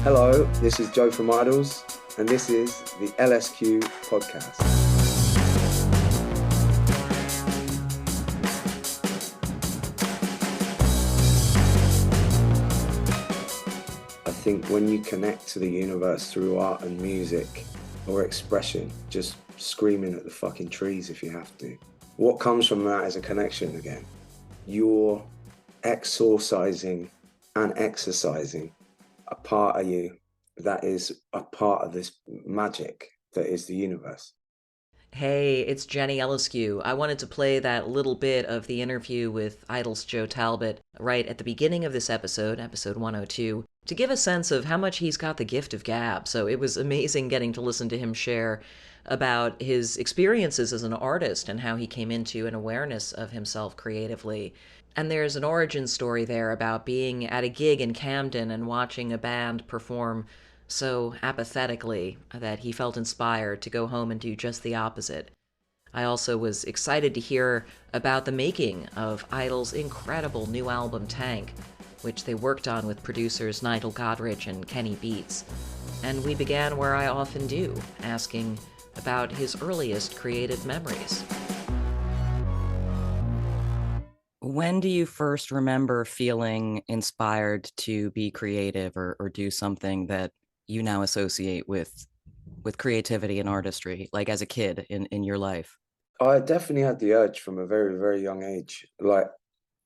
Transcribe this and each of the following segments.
Hello, this is Joe from Idols, and this is the LSQ podcast. I think when you connect to the universe through art and music or expression, just screaming at the fucking trees if you have to, what comes from that is a connection again. You're exorcising and exercising a part of you that is a part of this magic that is the universe. Hey, it's Jenny Elliskew. I wanted to play that little bit of the interview with Idol's Joe Talbot right at the beginning of this episode, episode 102, to give a sense of how much he's got the gift of gab. So it was amazing getting to listen to him share about his experiences as an artist and how he came into an awareness of himself creatively. And there's an origin story there about being at a gig in Camden and watching a band perform so apathetically that he felt inspired to go home and do just the opposite. I also was excited to hear about the making of Idol's incredible new album Tangk, which they worked on with producers Nigel, Godrich, and Kenny Beats. And we began where I often do, asking about his earliest creative memories. When do you first remember feeling inspired to be creative or do something that you now associate with creativity and artistry, like as a kid in your life? I definitely had the urge from a very, very young age. Like,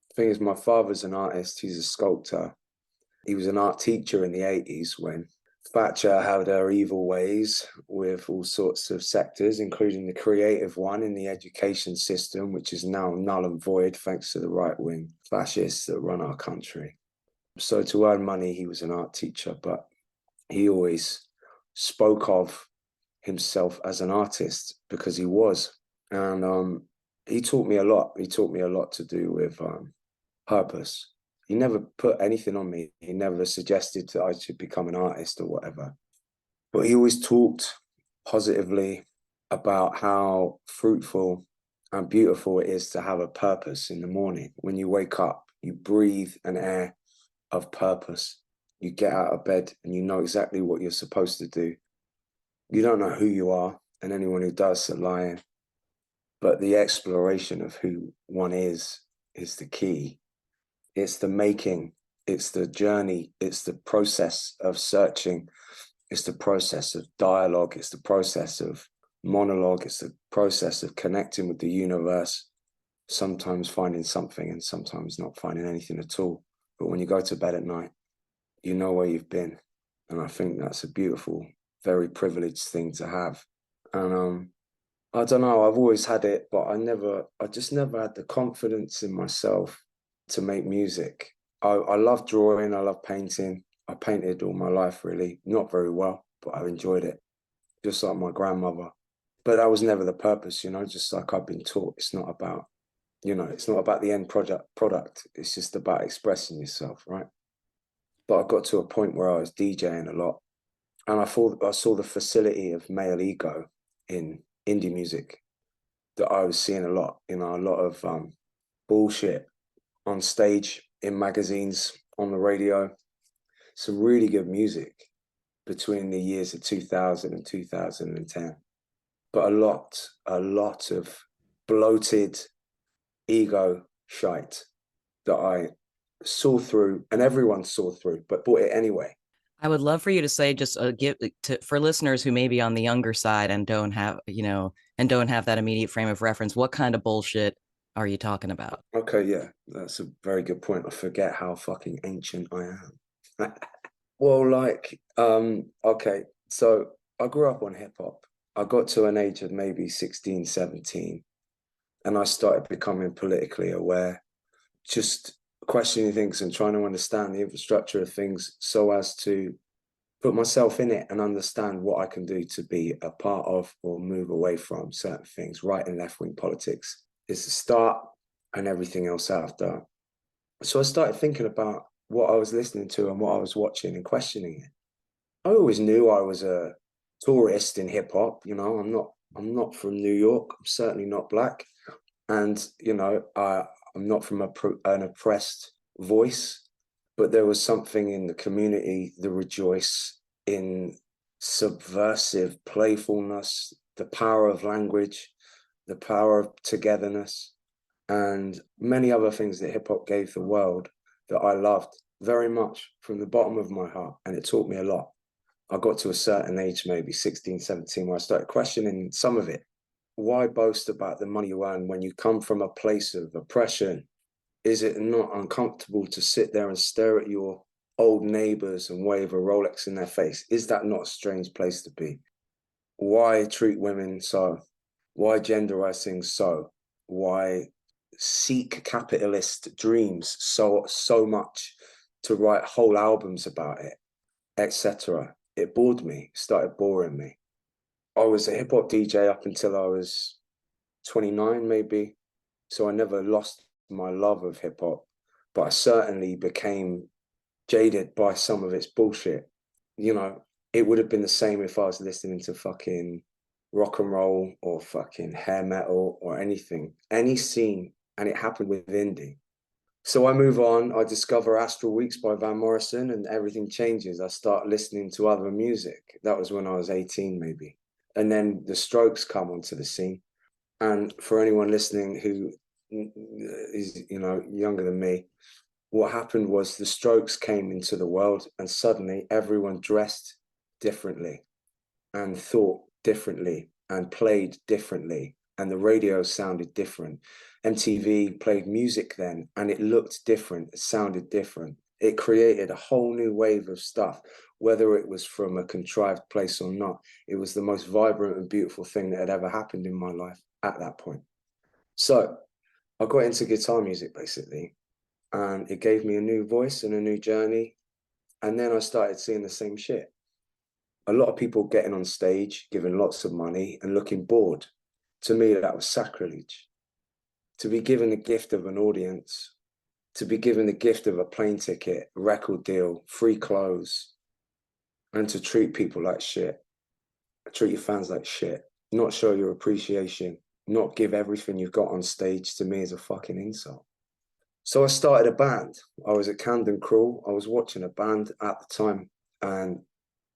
the thing is, my father's an artist, he's a sculptor. He was an art teacher in the 80s when Thatcher had her evil ways with all sorts of sectors, including the creative one in the education system, which is now null and void thanks to the right-wing fascists that run our country. So to earn money, he was an art teacher, but he always spoke of himself as an artist because he was. And he taught me a lot. He taught me a lot to do with purpose. He never put anything on me. He never suggested that I should become an artist or whatever. But he always talked positively about how fruitful and beautiful it is to have a purpose in the morning. When you wake up, you breathe an air of purpose. You get out of bed and you know exactly what you're supposed to do. You don't know who you are, and anyone who does are lying. But the exploration of who one is the key. It's the making, it's the journey, it's the process of searching, it's the process of dialogue, it's the process of monologue, it's the process of connecting with the universe, sometimes finding something and sometimes not finding anything at all. But when you go to bed at night, you know where you've been. And I think that's a beautiful, very privileged thing to have. And I don't know, I've always had it, but I just never had the confidence in myself to make music. I love drawing, I love painting. I painted all my life, really. Not very well, but I enjoyed it, just like my grandmother. But that was never the purpose, just like I've been taught. It's not about, it's not about the end product. It's just about expressing yourself, right? But I got to a point where I was DJing a lot, and I saw the facility of male ego in indie music that I was seeing a lot, a lot of bullshit on stage, in magazines, on the radio. Some really good music between the years of 2000 and 2010. But a lot of bloated ego shite that I saw through, and everyone saw through, but bought it anyway. I would love for you to say, just for listeners who may be on the younger side and don't have, don't have that immediate frame of reference, what kind of bullshit are you talking about? Okay, yeah, that's a very good point. I forget how fucking ancient I am. Well, okay, so I grew up on hip hop. I got to an age of maybe 16, 17, and I started becoming politically aware, just questioning things and trying to understand the infrastructure of things so as to put myself in it and understand what I can do to be a part of or move away from certain things. Right and left wing politics is the start and everything else after. So I started thinking about what I was listening to and what I was watching and questioning it. I always knew I was a tourist in hip hop. I'm not from New York. I'm certainly not black, and I'm not from an oppressed voice. but there was something in the community, the rejoice in subversive playfulness, the power of language, the power of togetherness, and many other things that hip hop gave the world that I loved very much from the bottom of my heart. And it taught me a lot. I got to a certain age, maybe 16, 17, where I started questioning some of it. Why boast about the money you earn when you come from a place of oppression? Is it not uncomfortable to sit there and stare at your old neighbors and wave a Rolex in their face? Is that not a strange place to be? Why treat women so? Why genderize things so? Why seek capitalist dreams so much to write whole albums about it, etc.? It bored me, started boring me. I was a hip hop DJ up until I was 29, maybe. So I never lost my love of hip hop, but I certainly became jaded by some of its bullshit. You know, it would have been the same if I was listening to fucking rock and roll or fucking hair metal or anything, any scene, and it happened with indie. So I move on, I discover Astral Weeks by Van Morrison, and everything changes. I start listening to other music. That was when I was 18, maybe. And then the Strokes come onto the scene. And for anyone listening who is, you know, younger than me, what happened was the Strokes came into the world and suddenly everyone dressed differently and thought differently and played differently, and the radio sounded different. MTV played music then and it looked different, it sounded different. It created a whole new wave of stuff, whether it was from a contrived place or not. It was the most vibrant and beautiful thing that had ever happened in my life at that point. So I got into guitar music basically, and it gave me a new voice and a new journey. And then I started seeing the same shit. A lot of people getting on stage, giving lots of money and looking bored. To me, that was sacrilege. To be given the gift of an audience, to be given the gift of a plane ticket, a record deal, free clothes, and to treat people like shit, treat your fans like shit, not show your appreciation, not give everything you've got on stage, to me is a fucking insult. So I started a band. I was at Camden Cruel. I was watching a band at the time, and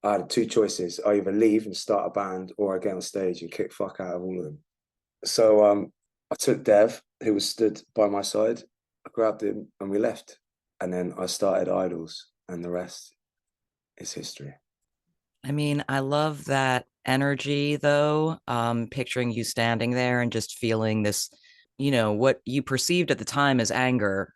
I had two choices. I either leave and start a band, or I get on stage and kick fuck out of all of them. So I took Dev, who was stood by my side. I grabbed him and we left. And then I started Idols, and the rest is history. I mean, I love that energy though. Picturing you standing there and just feeling this, what you perceived at the time as anger,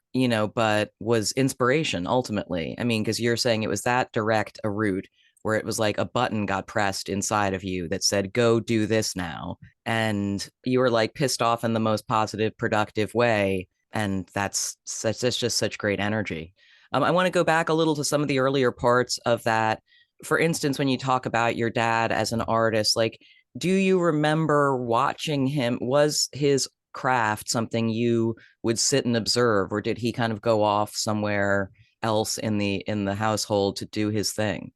but was inspiration ultimately. I mean, because you're saying it was that direct a route where it was like a button got pressed inside of you that said, go do this now. And you were like pissed off in the most positive, productive way. And that's just such great energy. I want to go back a little to some of the earlier parts of that. For instance, when you talk about your dad as an artist, like, do you remember watching him? Was his craft something you would sit and observe, or did he kind of go off somewhere else in the household to do his thing?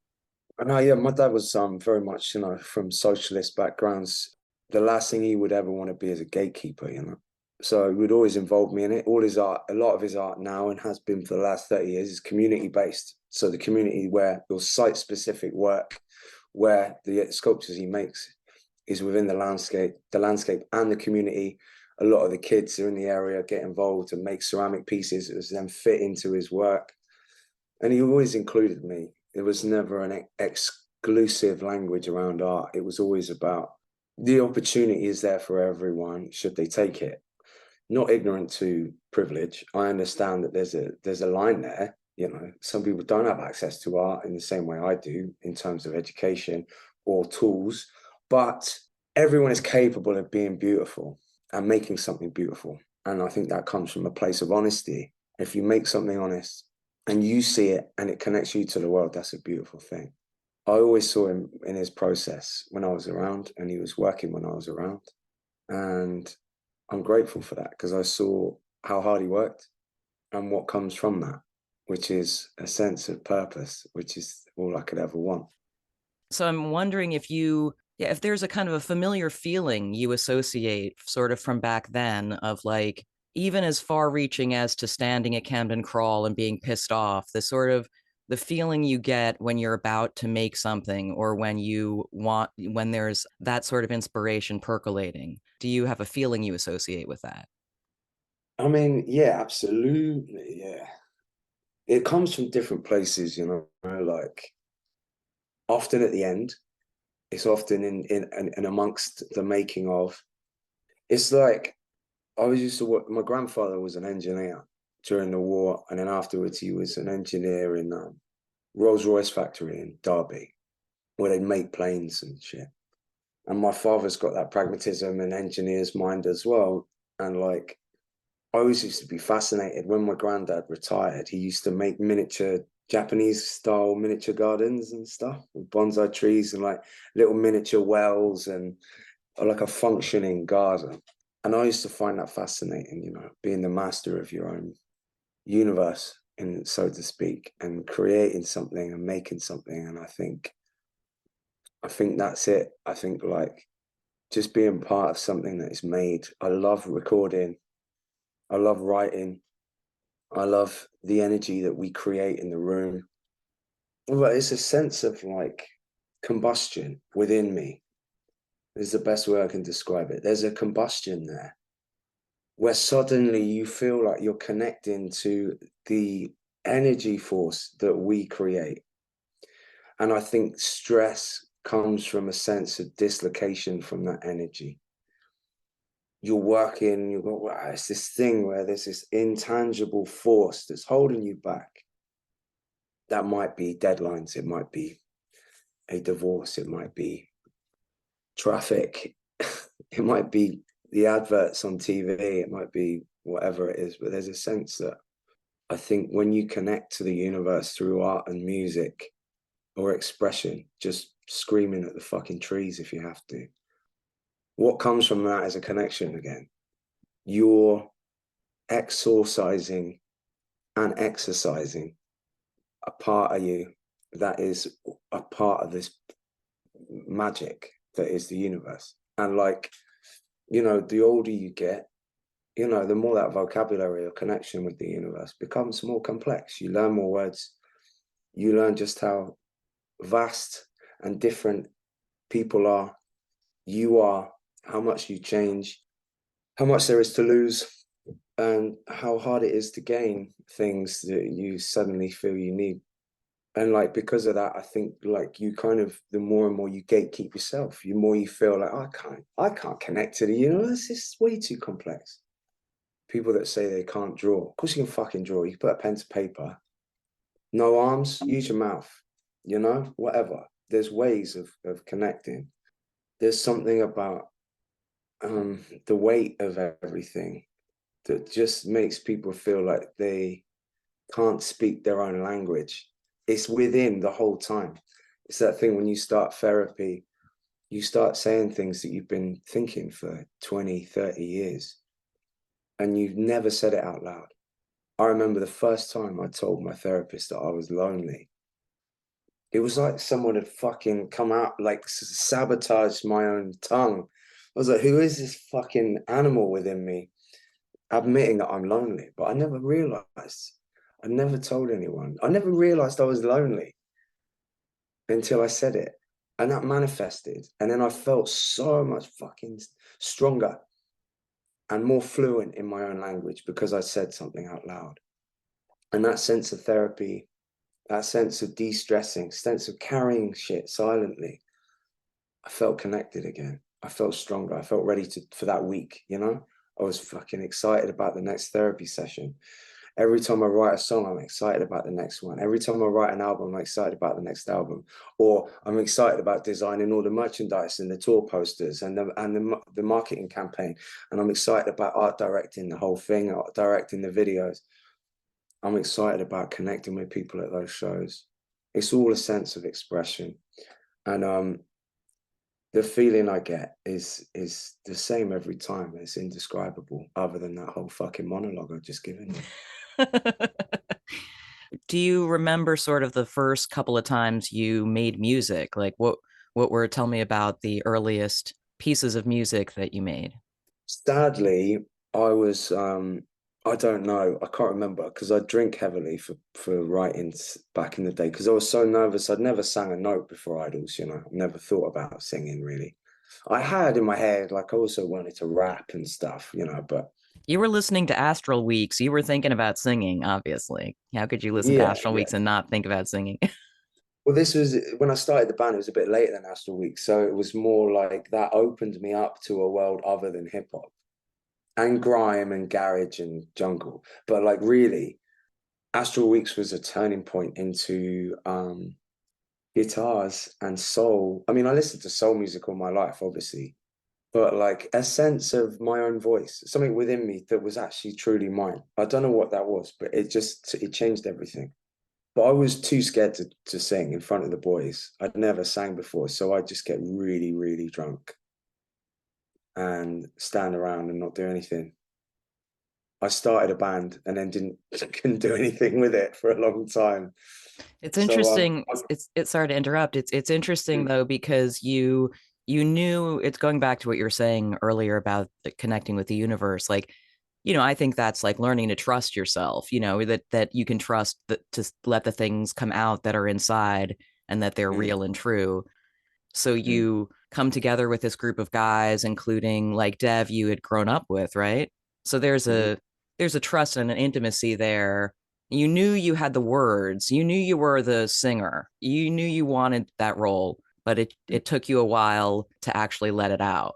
No, yeah, my dad was very much, from socialist backgrounds. The last thing he would ever want to be is a gatekeeper. So he would always involve me in it. All his art, a lot of his art now, and has been for the last 30 years, is community based. So the community where your site specific work, where the sculptures he makes is within the landscape and the community. A lot of the kids are in the area, get involved and make ceramic pieces as then fit into his work. And he always included me. There was never an exclusive language around art. It was always about the opportunity is there for everyone, should they take it. Not ignorant to privilege. I understand that there's a line there. Some people don't have access to art in the same way I do in terms of education or tools, but everyone is capable of being beautiful and making something beautiful. And I think that comes from a place of honesty. If you make something honest and you see it and it connects you to the world, that's a beautiful thing. I always saw him in his process when I was around, and he was working when I was around. And I'm grateful for that, because I saw how hard he worked and what comes from that, which is a sense of purpose, which is all I could ever want. So I'm wondering if there's a kind of a familiar feeling you associate sort of from back then of like even as far reaching as to standing at Camden Crawl and being pissed off, the sort of the feeling you get when you're about to make something or when there's that sort of inspiration percolating. Do you have a feeling you associate with that? I mean, yeah, absolutely, yeah. It comes from different places, like often at the end. It's often in amongst the making of. It's like I was used to work. My grandfather was an engineer during the war, and then afterwards he was an engineer in Rolls-Royce factory in Derby, where they make planes and shit. And my father's got that pragmatism and engineer's mind as well. And like I always used to be fascinated when my granddad retired. He used to make miniature Japanese style miniature gardens and stuff with bonsai trees and like little miniature wells and like a functioning garden. And I used to find that fascinating, being the master of your own universe, and so to speak, and creating something and making something. And I think that's it. I think like just being part of something that is made. I love recording. I love writing. I love the energy that we create in the room. But it's a sense of like combustion within me. Is the best way I can describe it. There's a combustion there where suddenly you feel like you're connecting to the energy force that we create. And I think stress comes from a sense of dislocation from that energy. You're working, you've got, wow, it's this thing where there's this intangible force that's holding you back. That might be deadlines, it might be a divorce, it might be traffic, it might be the adverts on TV, it might be whatever it is, but there's a sense that I think when you connect to the universe through art and music or expression, just screaming at the fucking trees if you have to, what comes from that is a connection again. You're exorcising and exercising a part of you that is a part of this magic that is the universe. And like, the older you get, the more that vocabulary or connection with the universe becomes more complex. You learn more words. You learn just how vast and different people are, you are, how much you change, how much there is to lose, and how hard it is to gain things that you suddenly feel you need. And like because of that, I think like you kind of the more and more you gatekeep yourself, the more you feel like I can't connect to the universe. It's way too complex. People that say they can't draw, of course you can fucking draw. You put a pen to paper. No arms, use your mouth. Whatever. There's ways of connecting. There's something about the weight of everything that just makes people feel like they can't speak their own language. It's within the whole time. It's that thing when you start therapy, you start saying things that you've been thinking for 20, 30 years, and you've never said it out loud. I remember the first time I told my therapist that I was lonely. It was like someone had fucking come out, like sabotaged my own tongue. I was like, who is this fucking animal within me admitting that I'm lonely? But I never realized. I never told anyone. I never realized I was lonely until I said it. And that manifested. And then I felt so much fucking stronger and more fluent in my own language because I said something out loud. And that sense of therapy, that sense of de-stressing, sense of carrying shit silently, I felt connected again. I felt stronger. I felt ready for that week, I was fucking excited about the next therapy session. Every time I write a song, I'm excited about the next one. Every time I write an album, I'm excited about the next album. Or I'm excited about designing all the merchandise and the tour posters and the marketing campaign. And I'm excited about art directing the whole thing, art directing the videos. I'm excited about connecting with people at those shows. It's all a sense of expression. And the feeling I get is the same every time. It's indescribable, other than that whole fucking monologue I've just given you. Do you remember sort of the first couple of times you made music? Like tell me about the earliest pieces of music that you made. Sadly, I was I don't know. I can't remember because I drink heavily for writings back in the day because I was so nervous. I'd never sang a note before Idols, you know. Never thought about singing really. I had in my head like I also wanted to rap and stuff, you know, but You were listening to Astral Weeks. You were thinking about singing, obviously. How could you listen to yeah, Astral yeah. Weeks and not think about singing? Well, this was when I started the band, it was a bit later than Astral Week, so it was more like that opened me up to a world other than hip hop and grime and garage and jungle. But like really, Astral Weeks was a turning point into guitars and soul. I mean, I listened to soul music all my life, obviously, but like a sense of my own voice, something within me that was actually truly mine. I don't know what that was, but it changed everything. But I was too scared to sing in front of the boys. I'd never sang before, so I'd just get really, really drunk and stand around and not do anything. I started a band and then couldn't do anything with it for a long time. It's So interesting. It's sorry to interrupt. It's interesting mm, though because you knew it's going back to what you were saying earlier about connecting with the universe. Like, I think that's like learning to trust yourself, that you can trust that to let the things come out that are inside and that they're mm, real and true. So mm, you come together with this group of guys, including like Dev you had grown up with, right? So mm, there's a trust and an intimacy there. You knew you had the words. You knew you were the singer. You knew you wanted that role, but mm. it took you a while to actually let it out.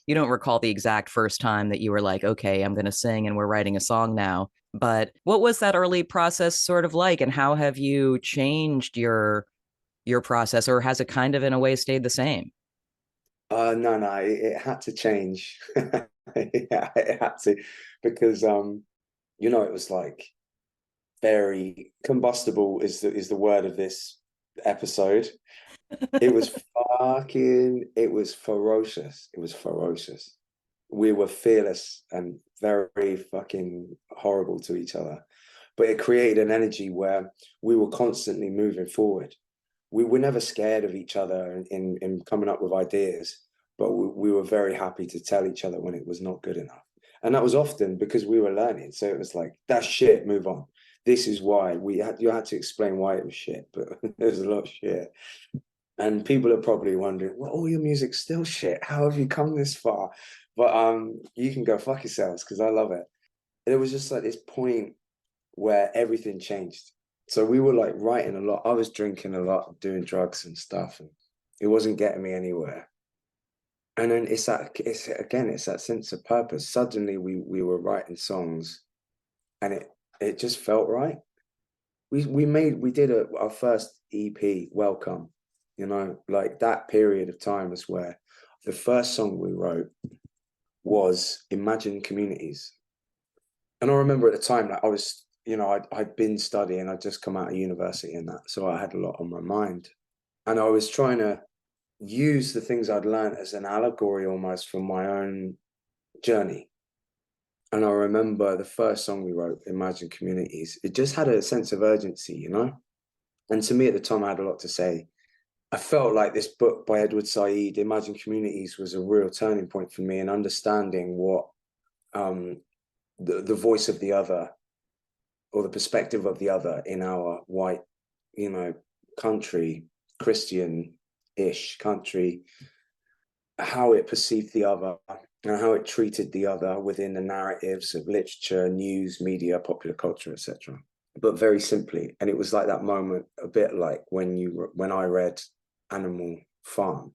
You don't recall the exact first time that you were like, okay, I'm going to sing and we're writing a song now. But what was that early process sort of like, and how have you changed your process, or has it kind of in a way stayed the same? No, no, it had to change. Yeah, it had to because it was like very combustible is the word of this episode. It was ferocious. It was ferocious. We were fearless and very fucking horrible to each other. But it created an energy where we were constantly moving forward. We were never scared of each other in coming up with ideas, but we were very happy to tell each other when it was not good enough. And that was often because we were learning. So it was like, that's shit, move on. This is why you had to explain why it was shit, but there was a lot of shit. And people are probably wondering, well, all your music's still shit. How have you come this far? But you can go fuck yourselves because I love it. It was just like this point where everything changed. So we were like writing a lot. I was drinking a lot, doing drugs and stuff, and it wasn't getting me anywhere. And then it's that sense of purpose. Suddenly we were writing songs and it just felt right. We did our first EP, Welcome, like that period of time is where the first song we wrote was Imagine Communities. And I remember at the time, like I was, I'd been studying, I'd just come out of university and that. So I had a lot on my mind. And I was trying to use the things I'd learned as an allegory almost for my own journey. And I remember the first song we wrote, Imagine Communities, it just had a sense of urgency. And to me at the time, I had a lot to say. I felt like this book by Edward Said, Imagine Communities, was a real turning point for me in understanding what um, the voice of the other or the perspective of the other in our white, you know, country, Christian-ish country, how it perceived the other and how it treated the other within the narratives of literature, news, media, popular culture, etc. But very simply, and it was like that moment, a bit like when I read Animal Farm.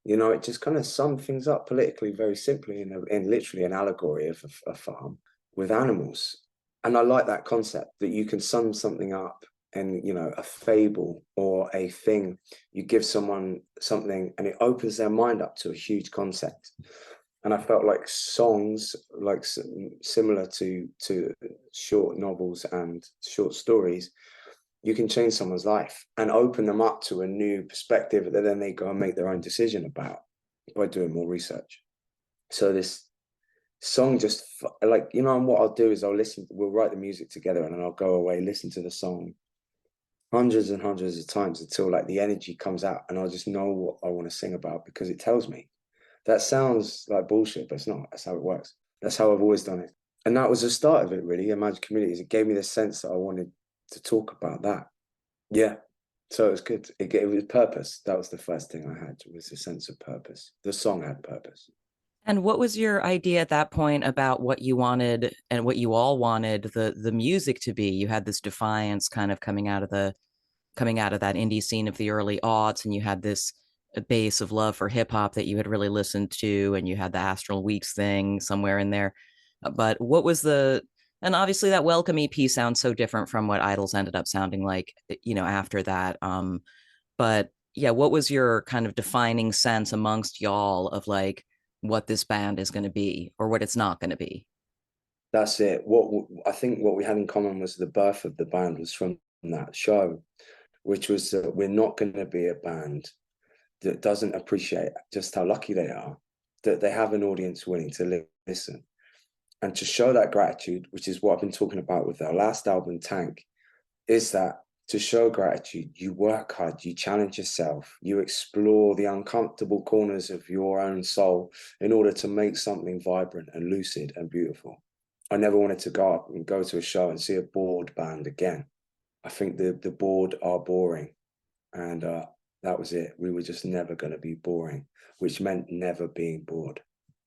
It just kind of summed things up politically very simply in literally an allegory of a farm with animals. And I like that concept that you can sum something up and, a fable or a thing, you give someone something and it opens their mind up to a huge concept. And I felt like songs, like similar to short novels and short stories, you can change someone's life and open them up to a new perspective that then they go and make their own decision about by doing more research. So this song just like, and what I'll do is we'll write the music together and then I'll go away, listen to the song hundreds and hundreds of times until like the energy comes out and I'll just know what I want to sing about because it tells me. That sounds like bullshit, but it's not. That's how it works. That's how I've always done it. And that was the start of it, really. Imagine Communities. It gave me the sense that I wanted to talk about that. Yeah. So it was good. It was purpose. That was the first thing I had, was a sense of purpose. The song had purpose. And what was your idea at that point about what you wanted and what you all wanted the music to be? You had this defiance kind of coming out of that indie scene of the early aughts, and you had this base of love for hip hop that you had really listened to, and you had the Astral Weeks thing somewhere in there. But what was and obviously that Welcome EP sounds so different from what Idols ended up sounding like, after that. But yeah, what was your kind of defining sense amongst y'all of like what this band is going to be or what it's not going to be? That's it. What I think what we had in common was the birth of the band was from that show, which was that we're not going to be a band that doesn't appreciate just how lucky they are, that they have an audience willing to listen. And to show that gratitude, which is what I've been talking about with our last album, Tangk, is that to show gratitude, you work hard, you challenge yourself, you explore the uncomfortable corners of your own soul in order to make something vibrant and lucid and beautiful. I never wanted to go up and go to a show and see a bored band again. I think the bored are boring. And that was it. We were just never going to be boring, which meant never being bored.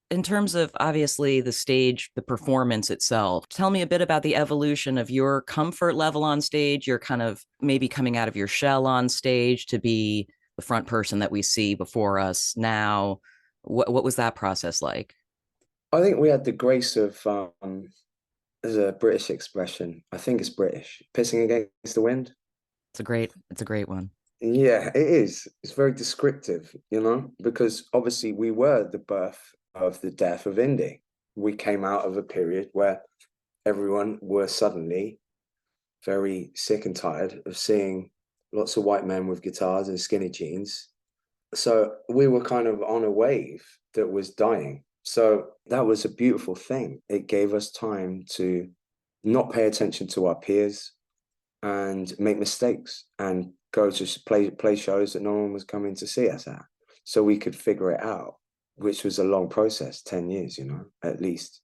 In terms of obviously the stage, the performance itself, tell me a bit about the evolution of your comfort level on stage. You're kind of maybe coming out of your shell on stage to be the front person that we see before us now. What was that process like? I think we had the grace of, there's a British expression, I think it's British, pissing against the wind. It's a great one. Yeah, it is. It's very descriptive, because obviously we were the birth of the death of indie. We came out of a period where everyone were suddenly very sick and tired of seeing lots of white men with guitars and skinny jeans. So we were kind of on a wave that was dying. So that was a beautiful thing. It gave us time to not pay attention to our peers and make mistakes and go to play shows that no one was coming to see us at. So we could figure it out, which was a long process, 10 years, at least.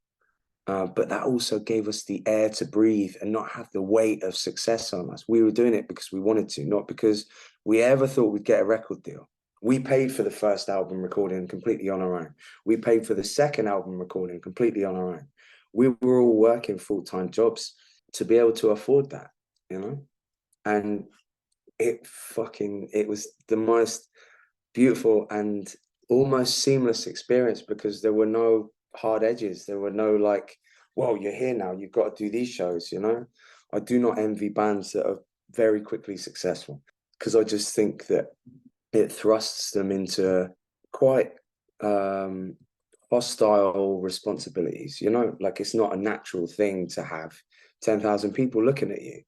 But that also gave us the air to breathe and not have the weight of success on us. We were doing it because we wanted to, not because we ever thought we'd get a record deal. We paid for the first album recording completely on our own. We paid for the second album recording completely on our own. We were all working full-time jobs to be able to afford that, And it was the most beautiful and almost seamless experience because there were no hard edges. There were no like, well, you're here now, you've got to do these shows, I do not envy bands that are very quickly successful because I just think that it thrusts them into quite hostile responsibilities, like it's not a natural thing to have 10,000 people looking at you.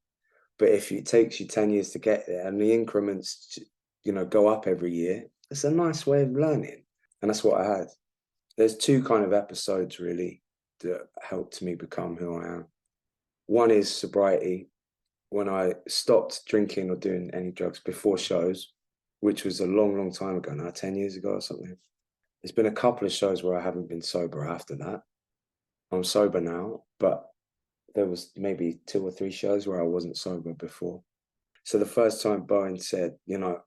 But if it takes you 10 years to get there and the increments, go up every year, it's a nice way of learning. And that's what I had. There's two kind of episodes really that helped me become who I am. One is sobriety, when I stopped drinking or doing any drugs before shows, which was a long, long time ago now, 10 years ago or something. There's been a couple of shows where I haven't been sober after that. I'm sober now, but there was maybe 2 or 3 shows where I wasn't sober before. So the first time Bowen said, you're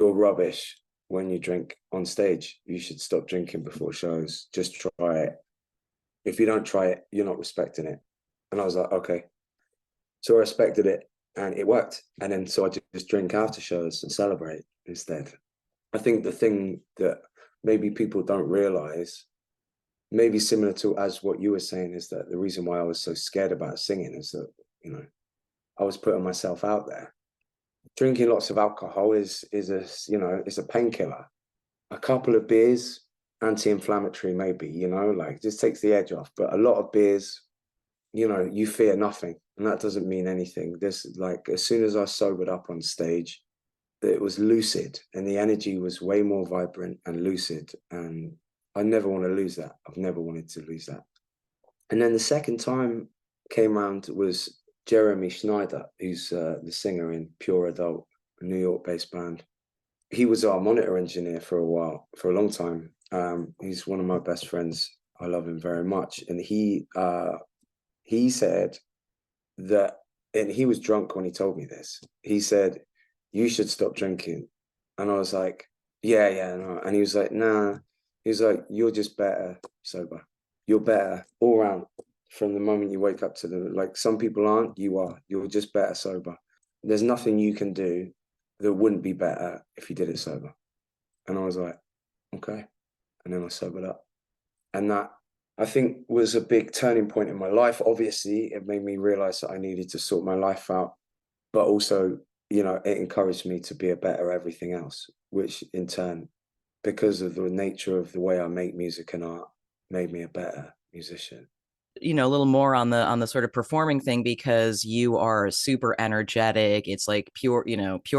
rubbish when you drink on stage. You should stop drinking before shows. Just try it. If you don't try it, you're not respecting it. And I was like, okay. So I respected it and it worked. And then so I just drink after shows and celebrate instead. I think the thing that maybe people don't realize, maybe similar to as what you were saying, is that the reason why I was so scared about singing is that, I was putting myself out there. Drinking lots of alcohol is a painkiller. A couple of beers, anti-inflammatory maybe, like just takes the edge off. But a lot of beers, you fear nothing. And that doesn't mean anything. This, like, as soon as I sobered up on stage, it was lucid and the energy was way more vibrant and lucid. And I never want to lose that. I've never wanted to lose that. And then the second time came around was Jeremy Schneider, who's the singer in Pure Adult, a New York-based band. He was our monitor engineer for a long time. He's one of my best friends. I love him very much. And he said that, and he was drunk when he told me this. He said, "You should stop drinking." And I was like, yeah, no. And he was like, "Nah." He was like, "You're just better sober. You're better all around from the moment you wake up to the, like, some people aren't, you are. You're just better sober. There's nothing you can do that wouldn't be better if you did it sober." And I was like, okay. And then I sobered up. And that, I think, was a big turning point in my life. Obviously, it made me realize that I needed to sort my life out, but also, it encouraged me to be a better everything else, which in turn, because of the nature of the way I make music and art, made me a better musician. A little more on the sort of performing thing, because you are super energetic. It's like pure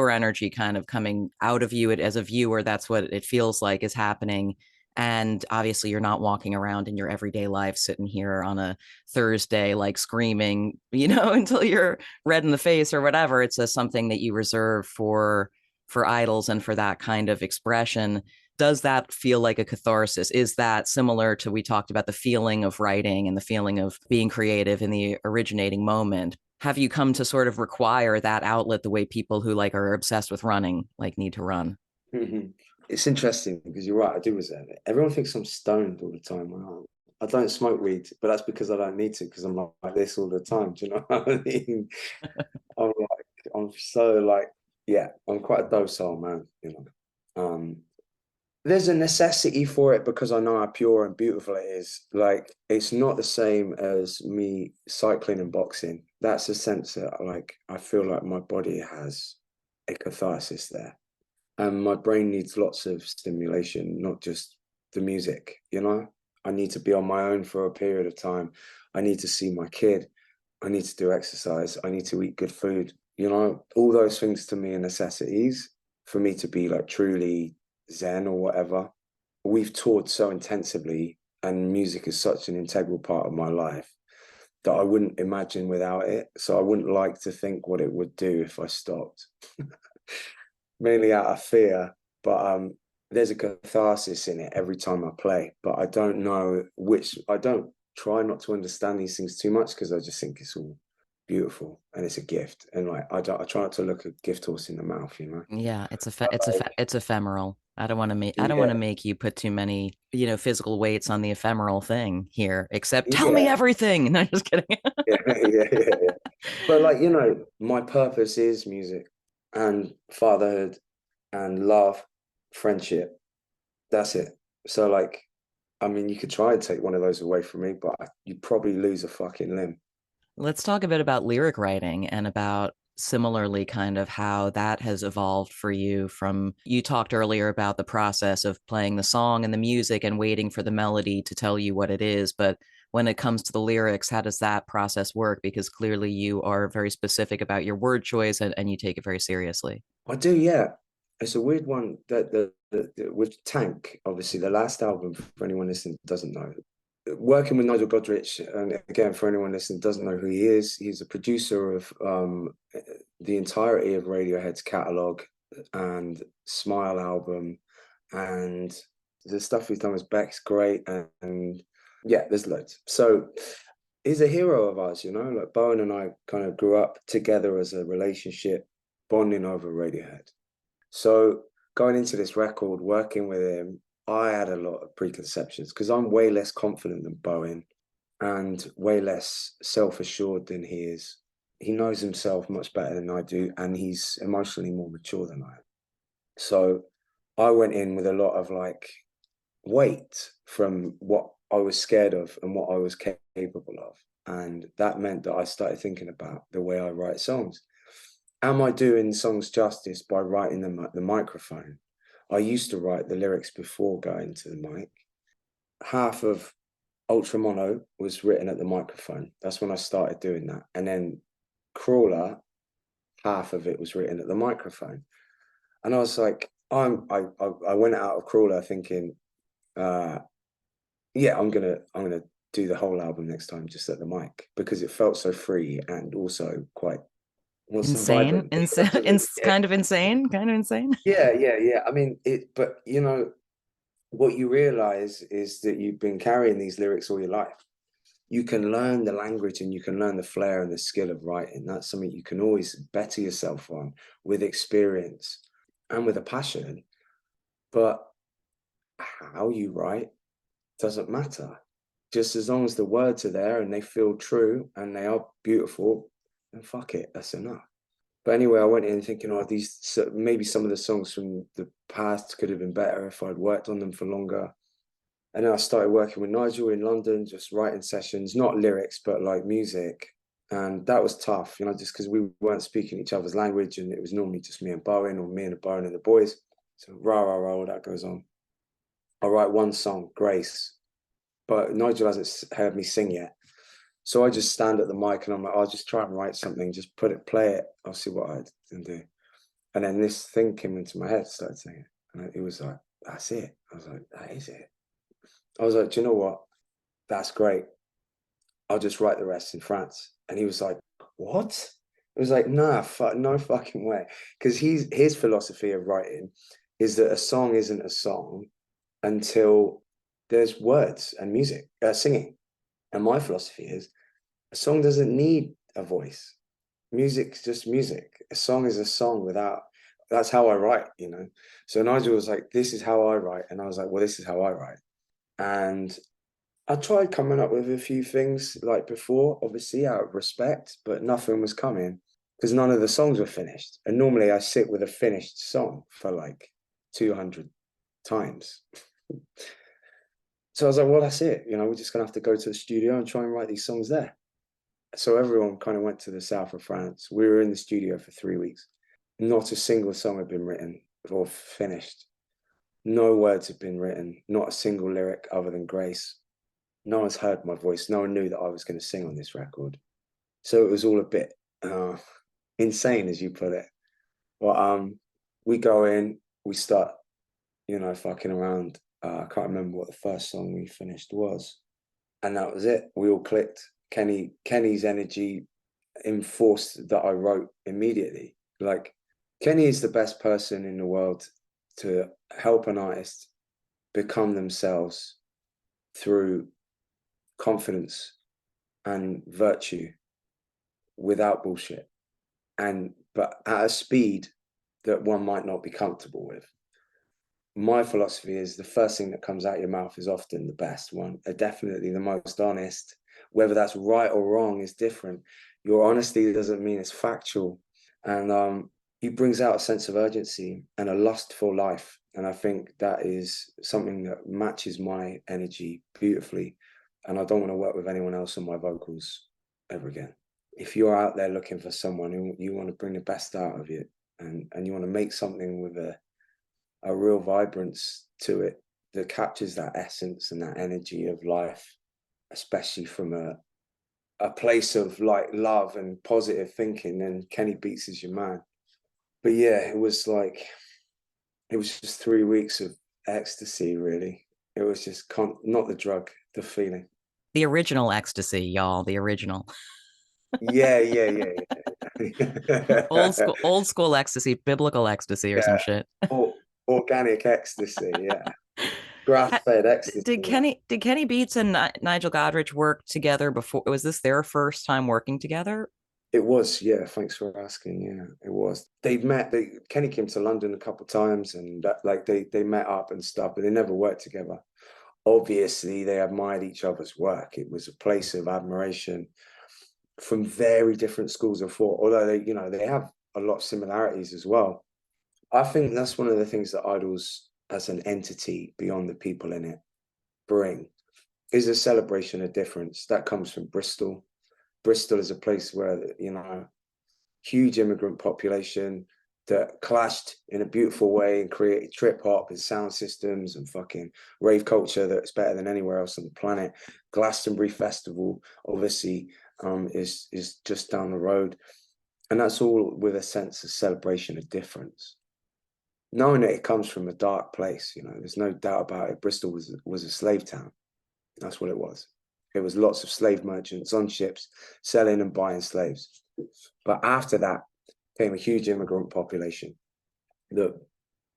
energy kind of coming out of you. As a viewer, that's what it feels like is happening. And obviously you're not walking around in your everyday life sitting here on a Thursday like screaming, until you're red in the face or whatever. It's something that you reserve for idols and for that kind of expression. Does that feel like a catharsis? Is that similar to, we talked about the feeling of writing and the feeling of being creative in the originating moment? Have you come to sort of require that outlet the way people who like are obsessed with running like need to run? It's interesting because you're right, I do reserve it. Everyone thinks I'm stoned all the time. I don't smoke weed, but that's because I don't need to, because I'm like this all the time. Do you know what I mean? I'm so like, yeah, I'm quite a docile man. There's a necessity for it because I know how pure and beautiful it is. Like, it's not the same as me cycling and boxing. That's a sense that, like, I feel like my body has a catharsis there. And my brain needs lots of stimulation, not just the music, I need to be on my own for a period of time. I need to see my kid. I need to do exercise. I need to eat good food. All those things to me are necessities for me to be like truly zen or whatever. We've toured so intensively, and music is such an integral part of my life that I wouldn't imagine without it. So I wouldn't like to think what it would do if I stopped. Mainly out of fear, but there's a catharsis in it every time I play. But I don't know I don't try not to understand these things too much, because I just think it's all beautiful and it's a gift. And like, I try not to look a gift horse in the mouth. Yeah, it's ephemeral. I don't want to Yeah, make you put too many, physical weights on the ephemeral thing here, except tell me yeah, everything. No, just kidding. yeah. But like, my purpose is music and fatherhood and love, friendship. That's it. So like, I mean, you could try and take one of those away from me, but you'd probably lose a fucking limb. Let's talk a bit about lyric writing and about similarly kind of how that has evolved for you. From, you talked earlier about the process of playing the song and the music and waiting for the melody to tell you what it is, but when it comes to the lyrics, how does that process work? Because clearly you are very specific about your word choice, and you take it very seriously. I do, yeah. It's a weird one that with Tangk, obviously, the last album, for anyone listening doesn't know. Working with Nigel Godrich, and again, for anyone listening doesn't know who he is, he's a producer of the entirety of Radiohead's catalogue and Smile album, and the stuff he's done with Beck's great, and yeah, there's loads. So he's a hero of ours, like Bowen and I kind of grew up together as a relationship, bonding over Radiohead. So going into this record, working with him, I had a lot of preconceptions because I'm way less confident than Bowen and way less self-assured than he is. He knows himself much better than I do, and he's emotionally more mature than I am. So I went in with a lot of like weight from what I was scared of and what I was capable of. And that meant that I started thinking about the way I write songs. Am I doing songs justice by writing them at the microphone? I used to write the lyrics before going to the mic. Half of Ultra Mono was written at the microphone. That's when I started doing that. And then Crawler, half of it was written at the microphone. And I was like, I went out of Crawler thinking, yeah, I'm gonna do the whole album next time just at the mic, because it felt so free and also quite Insane, vibrant. kind of insane. Yeah. I mean, but what you realize is that you've been carrying these lyrics all your life. You can learn the language and you can learn the flair and the skill of writing. That's something you can always better yourself on with experience and with a passion. But how you write doesn't matter. Just as long as the words are there and they feel true and they are beautiful, then fuck it, that's enough. But anyway, I went in thinking, oh, maybe some of the songs from the past could have been better if I'd worked on them for longer. And then I started working with Nigel in London, just writing sessions, not lyrics, but like music. And that was tough, just because we weren't speaking each other's language, and it was normally just me and Bowen, or me and Bowen and the boys. So rah, rah, rah, all that goes on. I write one song, Grace, but Nigel hasn't heard me sing yet. So I just stand at the mic and I'm like, I'll just try and write something, just play it. I'll see what I can do. And then this thing came into my head, started singing. And it was like, that's it. I was like, that is it. I was like, do you know what? That's great. I'll just write the rest in France. And he was like, what? It was like, nah, no fucking way. Because his philosophy of writing is that a song isn't a song until there's words and music, singing. And my philosophy is a song doesn't need a voice. Music's just music. A song is a song that's how I write, So Nigel was like, this is how I write. And I was like, well, this is how I write. And I tried coming up with a few things like before, obviously out of respect, but nothing was coming because none of the songs were finished. And normally I sit with a finished song for like 200 times. So I was like, well, that's it. We're just going to have to go to the studio and try and write these songs there. So everyone kind of went to the south of France. We were in the studio for 3 weeks. Not a single song had been written or finished. No words had been written, not a single lyric other than Grace. No one's heard my voice. No one knew that I was going to sing on this record. So it was all a bit insane, as you put it. But we go in, we start, fucking around. I can't remember what the first song we finished was. And that was it. We all clicked. Kenny's energy enforced that I wrote immediately. Like, Kenny is the best person in the world to help an artist become themselves through confidence and virtue without bullshit, but at a speed that one might not be comfortable with. My philosophy is the first thing that comes out your mouth is often the best one, definitely the most honest. Whether that's right or wrong is different. Your honesty doesn't mean it's factual. And he brings out a sense of urgency and a lust for life. And I think that is something that matches my energy beautifully. And I don't want to work with anyone else on my vocals ever again. If you're out there looking for someone who you want to bring the best out of you and you want to make something with a real vibrance to it that captures that essence and that energy of life, especially from a place of like love and positive thinking, then Kenny Beats is your man. But yeah, it was just 3 weeks of ecstasy, really. It was just not the drug, the feeling. The original ecstasy, y'all, the original. Yeah. old school ecstasy, biblical ecstasy or some shit. Organic ecstasy, yeah. Grass-fed ecstasy. Did Kenny Beats and Nigel Godrich work together before? Was this their first time working together? It was, yeah. Thanks for asking. Yeah, it was. They'd met. Kenny came to London a couple of times, and they met up and stuff, but they never worked together. Obviously, they admired each other's work. It was a place of admiration from very different schools of thought. Although they have a lot of similarities as well. I think that's one of the things that idols, as an entity beyond the people in it, bring is a celebration of difference. That comes from Bristol. Bristol is a place where, huge immigrant population that clashed in a beautiful way and created trip hop and sound systems and fucking rave culture that's better than anywhere else on the planet. Glastonbury Festival, obviously, is just down the road. And that's all with a sense of celebration of difference. Knowing that it comes from a dark place, there's no doubt about it. Bristol was a slave town. That's what it was. It was lots of slave merchants on ships selling and buying slaves. But after that came a huge immigrant population that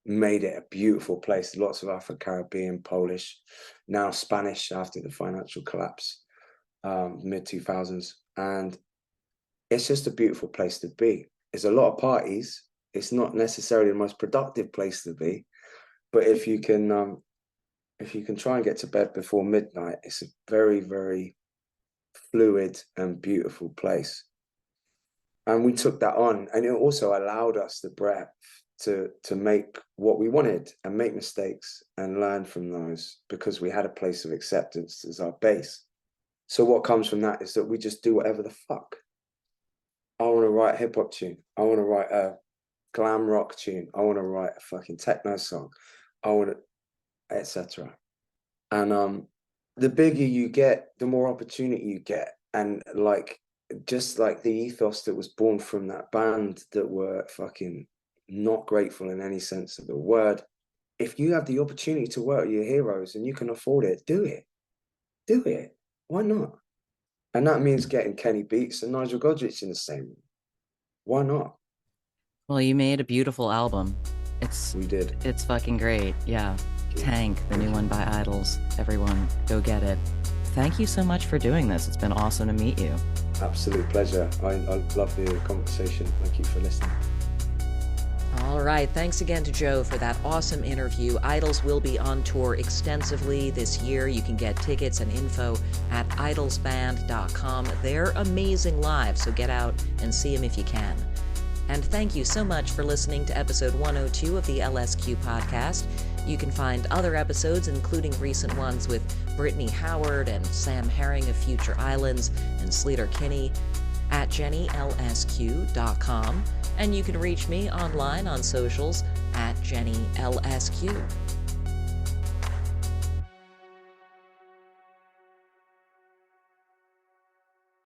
made it a beautiful place. Lots of Afro-Caribbean, Polish, now Spanish after the financial collapse, mid-2000s. And it's just a beautiful place to be. There's a lot of parties. It's not necessarily the most productive place to be, but if you can try and get to bed before midnight, it's a very, very fluid and beautiful place. And we took that on, and it also allowed us the breadth to make what we wanted and make mistakes and learn from those, because we had a place of acceptance as our base. So what comes from that is that we just do whatever the fuck. I want to write a hip hop tune. I want to write a glam rock tune. I want to write a fucking techno song. I want to, etc. And the bigger you get, the more opportunity you get. And like, just like the ethos that was born from that band that were fucking not grateful in any sense of the word. If you have the opportunity to work with your heroes and you can afford it, do it. Do it. Why not? And that means getting Kenny Beats and Nigel Godrich in the same room. Why not? Well, you made a beautiful album. We did. It's fucking great. Yeah. Tangk, the new one by Idols. Everyone, go get it. Thank you so much for doing this. It's been awesome to meet you. Absolute pleasure. I love the conversation. Thank you for listening. All right, thanks again to Joe for that awesome interview. Idols will be on tour extensively this year. You can get tickets and info at idolsband.com. They're amazing live, so get out and see them if you can. And thank you so much for listening to episode 102 of the LSQ podcast. You can find other episodes, including recent ones with Brittany Howard and Sam Herring of Future Islands and Sleater Kinney, at jennylsq.com. And you can reach me online on socials at jennylsq.